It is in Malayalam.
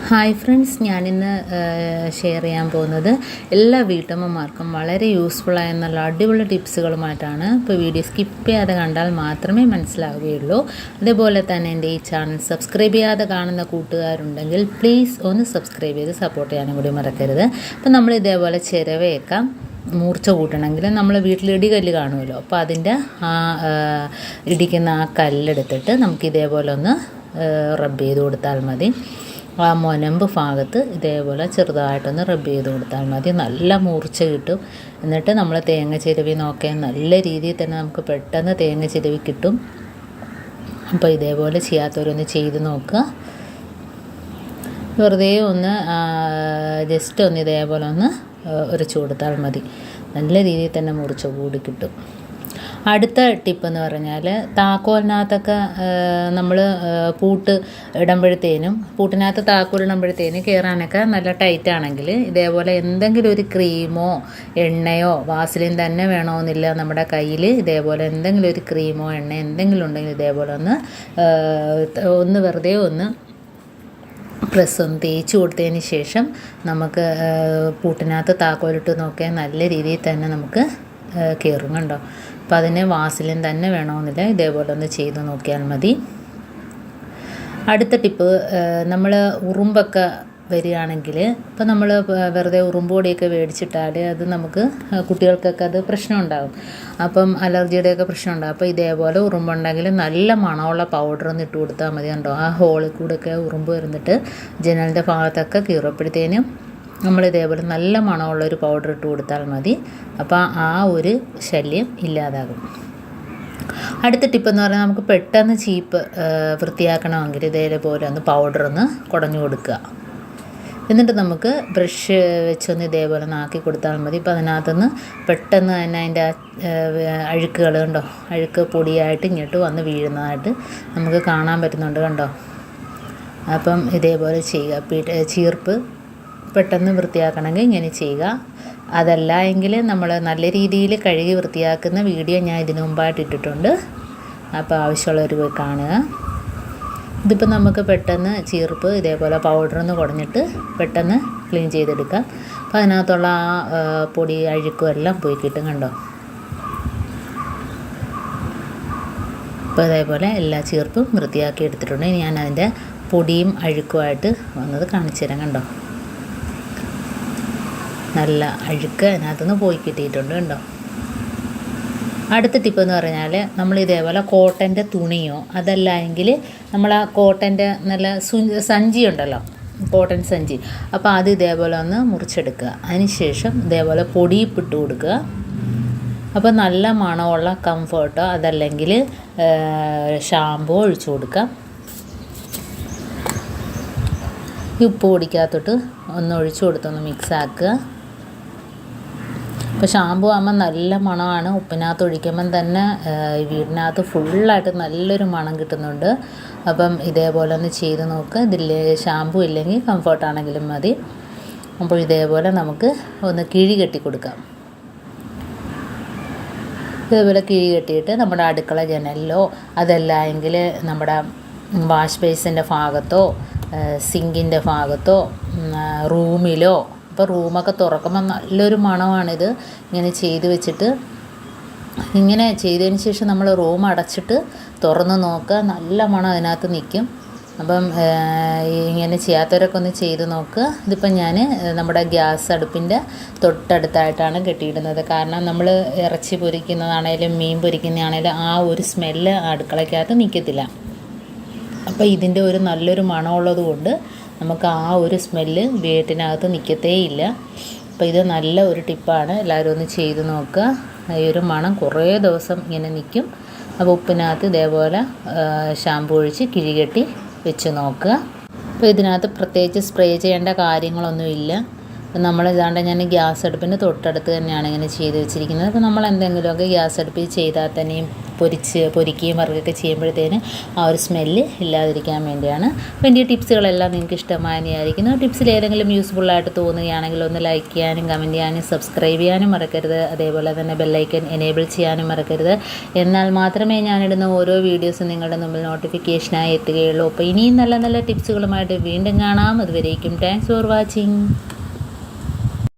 ഹായ് ഫ്രണ്ട്സ്, ഞാനിന്ന് ഷെയർ ചെയ്യാൻ പോകുന്നത് എല്ലാ വീട്ടമ്മമാർക്കും വളരെ യൂസ്ഫുള്ളായ നല്ല അടിപൊളി ടിപ്സുകളുമായിട്ടാണ്. ഇപ്പോൾ വീഡിയോ സ്കിപ്പ് ചെയ്യാതെ കണ്ടാൽ മാത്രമേ മനസ്സിലാവുകയുള്ളൂ. അതേപോലെ തന്നെ എൻ്റെ ഈ ചാനൽ സബ്സ്ക്രൈബ് ചെയ്യാതെ കാണുന്ന കൂട്ടുകാരുണ്ടെങ്കിൽ പ്ലീസ് ഒന്ന് സബ്സ്ക്രൈബ് ചെയ്ത് സപ്പോർട്ട് ചെയ്യാനും കൂടി മറക്കരുത്. അപ്പോൾ നമ്മൾ ഇതേപോലെ ചിരവയൊക്കെ മൂർച്ച കൂട്ടണമെങ്കിൽ നമ്മൾ വീട്ടിൽ ഇടികല്ല് കാണുമല്ലോ, അപ്പോൾ അതിൻ്റെ ഇടിക്കുന്ന ആ കല്ലെടുത്തിട്ട് നമുക്കിതേപോലെ ഒന്ന് റബ്ബ് ചെയ്ത് കൊടുത്താൽ മതി. ആ മുനമ്പ് ഭാഗത്ത് ഇതേപോലെ ചെറുതായിട്ടൊന്ന് റബ്ബ് ചെയ്ത് കൊടുത്താൽ മതി. നല്ല മൂർച്ച കിട്ടും. എന്നിട്ട് നമ്മൾ തേങ്ങ ചിരവി നോക്കാൻ നല്ല രീതിയിൽ തന്നെ നമുക്ക് പെട്ടെന്ന് തേങ്ങ ചിരവി കിട്ടും. അപ്പോൾ ഇതേപോലെ ചെയ്യാത്തവരൊന്ന് ചെയ്ത് നോക്കുക. വെറുതെ ഒന്ന് ജസ്റ്റ് ഒന്ന് ഇതേപോലെ ഒന്ന് ഉരച്ചു കൊടുത്താൽ മതി. നല്ല രീതിയിൽ തന്നെ മൂർച്ച കൂടി കിട്ടും. അടുത്ത ടിപ്പെന്ന് പറഞ്ഞാൽ താക്കോലിനകത്തൊക്കെ നമ്മൾ പൂട്ട് ഇടുമ്പോഴത്തേനും പൂട്ടിനകത്ത് താക്കോൽ ഇടുമ്പോഴത്തേനും കയറാനൊക്കെ നല്ല ടൈറ്റാണെങ്കിൽ ഇതേപോലെ എന്തെങ്കിലും ഒരു ക്രീമോ എണ്ണയോ വാസലിൻ തന്നെ വേണമെന്നില്ല, നമ്മുടെ കയ്യിൽ ഇതേപോലെ എന്തെങ്കിലും ഒരു ക്രീമോ എണ്ണ എന്തെങ്കിലും ഉണ്ടെങ്കിൽ ഇതേപോലെ ഒന്ന് വെറുതെ ഒന്ന് പ്രസ് ഒന്ന് തേച്ച് കൊടുത്തതിന് ശേഷം നമുക്ക് പൂട്ടിനകത്ത് താക്കോലിട്ട് നോക്കിയാൽ നല്ല രീതിയിൽ തന്നെ നമുക്ക് കയറും. കണ്ടോ? അപ്പോൾ അതിന് വാസലിൻ തന്നെ വേണമെന്നില്ല, ഇതേപോലെ ഒന്ന് ചെയ്ത് നോക്കിയാൽ മതി. അടുത്ത ടിപ്പ്, നമ്മൾ ഉറുമ്പൊക്കെ വരികയാണെങ്കിൽ ഇപ്പോൾ നമ്മൾ വെറുതെ ഉറുമ്പൊടിയൊക്കെ മേടിച്ചിട്ടാൽ അത് നമുക്ക് കുട്ടികൾക്കൊക്കെ അത് പ്രശ്നം ഉണ്ടാകും. അപ്പം അലർജിയുടെയൊക്കെ പ്രശ്നം ഉണ്ടാകും. അപ്പോൾ ഇതേപോലെ ഉറുമ്പുണ്ടെങ്കിൽ നല്ല മണമുള്ള പൗഡർ ഒന്ന് ഇട്ട് കൊടുത്താൽ മതി. കണ്ടോ? ആ ഹോളിൽ കൂടെയൊക്കെ ഉറുമ്പ് വരുന്നിട്ട് ജനലിൻ്റെ ഭാഗത്തൊക്കെ കീറപ്പോഴത്തേനും നമ്മൾ ഇതേപോലെ നല്ല മണമുള്ളൊരു പൗഡർ ഇട്ട് കൊടുത്താൽ മതി. അപ്പോൾ ആ ഒരു ശല്യം ഇല്ലാതാകും. അടുത്ത ടിപ്പെന്ന് പറഞ്ഞാൽ നമുക്ക് പെട്ടെന്ന് ചീപ്പ് വൃത്തിയാക്കണമെങ്കിൽ ഇതേപോലെ ഒന്ന് പൗഡർ ഒന്ന് കുടഞ്ഞു കൊടുക്കുക. എന്നിട്ട് നമുക്ക് ബ്രഷ് വെച്ചൊന്ന് ഇതേപോലെ നാക്കി കൊടുത്താൽ മതി. ഇപ്പോൾ അതിനകത്തുനിന്ന് പെട്ടെന്ന് തന്നെ അതിൻ്റെ അഴുക്കുകൾ കണ്ടോ, അഴുക്ക് പൊടിയായിട്ട് ഇങ്ങോട്ട് വന്ന് വീഴുന്നതായിട്ട് നമുക്ക് കാണാൻ പറ്റുന്നുണ്ട്. കണ്ടോ? അപ്പം ഇതേപോലെ ചെയ്യുക. ചീർപ്പ് പെട്ടെന്ന് വൃത്തിയാക്കണമെങ്കിൽ ഇങ്ങനെ ചെയ്യുക. അതല്ല എങ്കിൽ നമ്മൾ നല്ല രീതിയിൽ കഴുകി വൃത്തിയാക്കുന്ന വീഡിയോ ഞാൻ ഇതിനു മുമ്പായിട്ട് ഇട്ടിട്ടുണ്ട്. അപ്പോൾ ആവശ്യമുള്ളവർ പോയി കാണുക. ഇതിപ്പോൾ നമുക്ക് പെട്ടെന്ന് ചീർപ്പ് ഇതേപോലെ പൗഡറൊന്ന് കുടഞ്ഞിട്ട് പെട്ടെന്ന് ക്ലീൻ ചെയ്തെടുക്കാം. അപ്പോൾ അതിനകത്തുള്ള ആ പൊടി അഴുക്കും എല്ലാം പോയി കിട്ടും. കണ്ടോ? അപ്പോൾ ഇതേപോലെ എല്ലാ ചീർപ്പും വൃത്തിയാക്കി എടുത്തിട്ടുണ്ട്. ഇനി ഞാൻ അതിൻ്റെ പൊടിയും അഴുക്കുമായിട്ട് വന്നത് കാണിച്ചു തരാം. കണ്ടോ? നല്ല അഴുക്ക് അതിനകത്തുനിന്ന് പോയി കിട്ടിയിട്ടുണ്ട്. കണ്ടോ? അടുത്ത ടിപ്പെന്ന് പറഞ്ഞാൽ നമ്മൾ ഇതേപോലെ കോട്ടൻ്റെ തുണിയോ അതല്ല എങ്കിൽ നമ്മൾ ആ കോട്ടൻ്റെ നല്ല സഞ്ചി ഉണ്ടല്ലോ, കോട്ടൺ സഞ്ചി, അപ്പോൾ അത് ഇതേപോലെ ഒന്ന് മുറിച്ചെടുക്കുക. അതിനുശേഷം ഇതേപോലെ പൊടിയിപ്പിട്ട് കൊടുക്കുക. അപ്പോൾ നല്ല മണമുള്ള കംഫർട്ടോ അതല്ലെങ്കിൽ ഷാമ്പൂ ഒഴിച്ചു കൊടുക്കുക. ഉപ്പ് പൊടിക്കകത്തോട്ട് ഒന്ന് ഒഴിച്ചു കൊടുത്തൊന്ന് മിക്സ് ആക്കുക. ഇപ്പോൾ ഷാമ്പൂ ആകുമ്പോൾ നല്ല മണമാണ്. ഉപ്പിനകത്ത് ഒഴിക്കുമ്പം തന്നെ വീടിനകത്ത് ഫുള്ളായിട്ട് നല്ലൊരു മണം കിട്ടുന്നുണ്ട്. അപ്പം ഇതേപോലെ ഒന്ന് ചെയ്ത് നോക്കുക. ഇതിൽ ഷാമ്പൂ ഇല്ലെങ്കിൽ കംഫർട്ടാണെങ്കിലും മതി. അപ്പോൾ ഇതേപോലെ നമുക്ക് ഒന്ന് കിഴി കെട്ടി കൊടുക്കാം. ഇതേപോലെ കിഴി കെട്ടിയിട്ട് നമ്മുടെ അടുക്കള ജനലിലോ അതല്ല എങ്കിൽ നമ്മുടെ വാഷ് ബേസിൻ്റെ ഭാഗത്തോ സിങ്കിൻ്റെ ഭാഗത്തോ റൂമിലോ, ഇപ്പോൾ റൂമൊക്കെ തുറക്കുമ്പോൾ നല്ലൊരു മണമാണിത്. ഇങ്ങനെ ചെയ്ത് വെച്ചിട്ട് ഇങ്ങനെ ചെയ്തതിന് ശേഷം നമ്മൾ റൂം അടച്ചിട്ട് തുറന്ന് നോക്കുക, നല്ല മണം അതിനകത്ത് നിൽക്കും. അപ്പം ഇങ്ങനെ ചെയ്യാത്തവരൊക്കെ ഒന്ന് ചെയ്ത് നോക്കുക. ഇതിപ്പം ഞാൻ നമ്മുടെ ഗ്യാസ് അടുപ്പിൻ്റെ തൊട്ടടുത്തായിട്ടാണ് കെട്ടിയിടുന്നത്. കാരണം നമ്മൾ ഇറച്ചി പൊരിക്കുന്നതാണേലും മീൻ പൊരിക്കുന്നതാണേലും ആ ഒരു സ്മെല്ല് അടുക്കളയ്ക്കകത്ത് നിൽക്കത്തില്ല. അപ്പോൾ ഇതിൻ്റെ ഒരു നല്ലൊരു മണമുള്ളത് കൊണ്ട് നമുക്ക് ആ ഒരു സ്മെല്ല് വീട്ടിനകത്ത് നിൽക്കത്തേയില്ല. അപ്പോൾ ഇത് നല്ല ഒരു ടിപ്പാണ്. എല്ലാവരും ഒന്ന് ചെയ്ത് നോക്കുക. ഈ ഒരു മണം കുറേ ദിവസം ഇങ്ങനെ നിൽക്കും. അപ്പോൾ ഉപ്പിനകത്ത് ഇതേപോലെ ഷാമ്പൂ ഒഴിച്ച് കിഴികെട്ടി വെച്ച് നോക്കുക. അപ്പോൾ ഇതിനകത്ത് പ്രത്യേകിച്ച് സ്പ്രേ ചെയ്യേണ്ട കാര്യങ്ങളൊന്നുമില്ല. നമ്മൾ ഇതാണ്ട് ഞാൻ ഗ്യാസ് അടുപ്പിൻ്റെ തൊട്ടടുത്ത് തന്നെയാണ് ഇങ്ങനെ ചെയ്ത് വെച്ചിരിക്കുന്നത്. അപ്പോൾ നമ്മൾ എന്തെങ്കിലുമൊക്കെ ഗ്യാസ് അടുപ്പിൽ ചെയ്താൽ തന്നെയും പൊരിക്കുകയും വറുക്കുകയൊക്കെ ചെയ്യുമ്പോഴത്തേന് ആ ഒരു സ്മെല്ല് ഇല്ലാതിരിക്കാൻ വേണ്ടിയാണ്. അപ്പോൾ എൻ്റെ ടിപ്സുകളെല്ലാം നിങ്ങൾക്ക് ഇഷ്ടമായെന്ന് വിചാരിക്കുന്നു. ടിപ്സിൽ ഏതെങ്കിലും യൂസ്ഫുള്ളായിട്ട് തോന്നുകയാണെങ്കിൽ ഒന്ന് ലൈക്ക് ചെയ്യാനും കമൻറ്റ് ചെയ്യാനും സബ്സ്ക്രൈബ് ചെയ്യാനും മറക്കരുത്. അതേപോലെ തന്നെ ബെല്ലൈക്കൻ എനേബിൾ ചെയ്യാനും മറക്കരുത്. എന്നാൽ മാത്രമേ ഞാനിടുന്ന ഓരോ വീഡിയോസും നിങ്ങളുടെ മുമ്പിൽ നോട്ടിഫിക്കേഷനായി എത്തുകയുള്ളൂ. അപ്പോൾ ഇനിയും നല്ല നല്ല ടിപ്സുകളുമായിട്ട് വീണ്ടും കാണാം. അതുവരേക്കും താങ്ക്സ് ഫോർ വാച്ചിങ്.